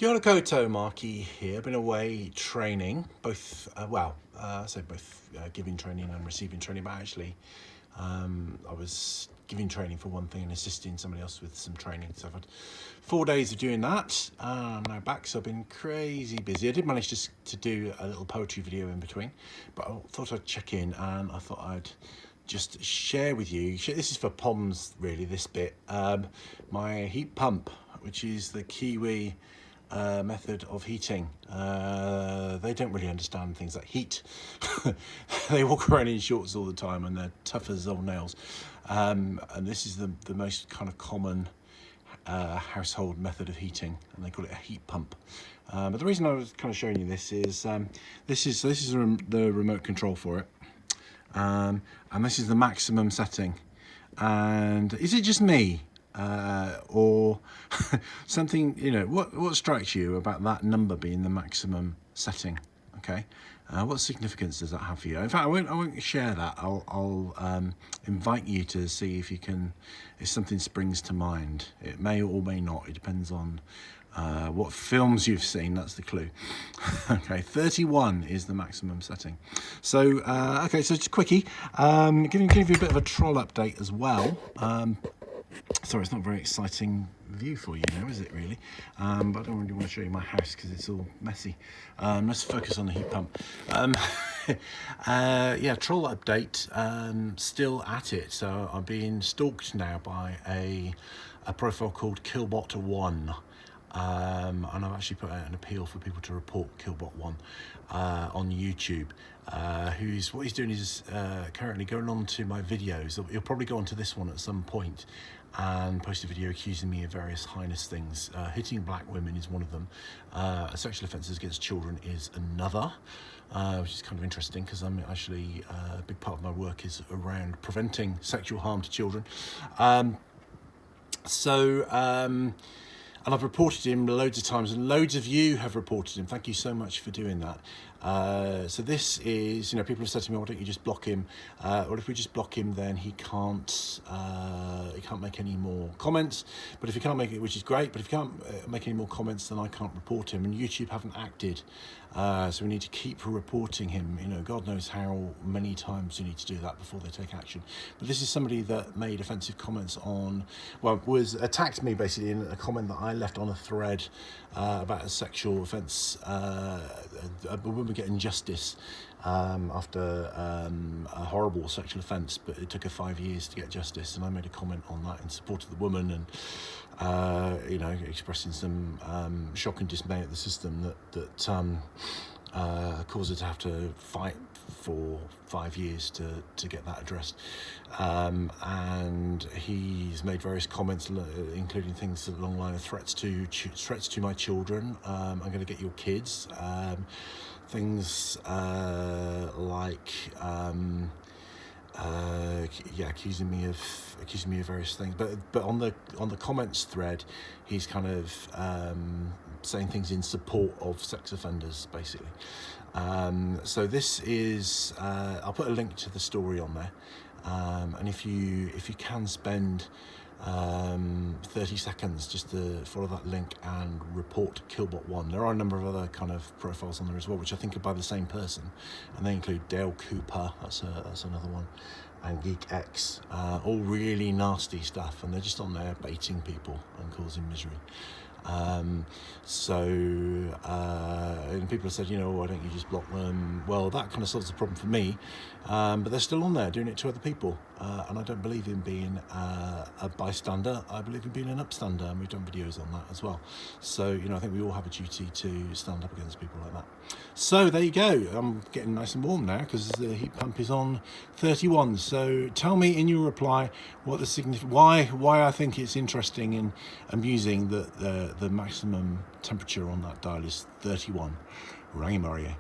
Kia ora koutou, Markie here. Been away training, both, giving training and receiving training, but actually I was giving training for one thing and assisting somebody else with some training. So I've had 4 days of doing that. I'm now back, so I've been crazy busy. I did manage to do a little poetry video in between, but I thought I'd check in and I thought I'd just share with you. This is for POMs, really, this bit. My heat pump, which is the Kiwi method of heating. They don't really understand things like heat. They walk around in shorts all the time and they're tough as old nails. And this is the most kind of common household method of heating, and they call it a heat pump. But the reason I was kind of showing you this is this is the remote control for it, and this is the maximum setting. And is it just me? Or something, you know, what strikes you about that number being the maximum setting? Okay, what significance does that have for you? In fact, I won't share that. I'll invite you to see if something springs to mind. It may or may not. It depends on what films you've seen. That's the clue. Okay, 31 is the maximum setting. So okay, so just quickie, give you a bit of a troll update as well. Sorry, it's not a very exciting view for you now, is it really? But I don't really want to show you my house because it's all messy. Let's focus on the heat pump. Yeah, troll update, still at it. So I'm being stalked now by a profile called Killbot1. And I've actually put out an appeal for people to report Killbot1 on YouTube. What he's doing is currently going on to my videos. He'll probably go on to this one at some point and post a video accusing me of various heinous things. Hitting black women is one of them. Sexual offences against children is another, which is kind of interesting because I'm actually a big part of my work is around preventing sexual harm to children. And I've reported him loads of times, and loads of you have reported him. Thank you so much for doing that. So this is, you know, people have said to me, why don't you just block him? Well, if we just block him, then he can't make any more comments. But if he can't make it, which is great, but if he can't make any more comments, then I can't report him. And YouTube haven't acted. So we need to keep reporting him. You know, God knows how many times you need to do that before they take action. But this is somebody that made offensive comments on, attacked me basically in a comment that I left on a thread about a sexual offence, a woman getting justice after a horrible sexual offence, but it took her 5 years to get justice, and I made a comment on that in support of the woman, and you know, expressing some shock and dismay at the system that caused her to have to fight for 5 years to get that addressed. And he's made various comments, including things along the line of threats to my children. I'm going to get your kids. Things like accusing me of various things, but on the comments thread, he's kind of saying things in support of sex offenders, basically. So this is I'll put a link to the story on there, and if you can spend 30 seconds just to follow that link and report Killbot1. There are a number of other kind of profiles on there as well, which I think are by the same person, and they include Dale Cooper, that's another one, and Geek X, all really nasty stuff, and they're just on there baiting people and causing misery. And people have said, you know, why don't you just block them? Well, that kind of solves the problem for me, but they're still on there doing it to other people, and I don't believe in being a bystander. I believe in being an upstander, and we've done videos on that as well. So, you know, I think we all have a duty to stand up against people like that. So there you go. I'm getting nice and warm now because the heat pump is on 31. So tell me in your reply what why I think it's interesting and amusing that the maximum temperature on that dial is 31. Rangimarie.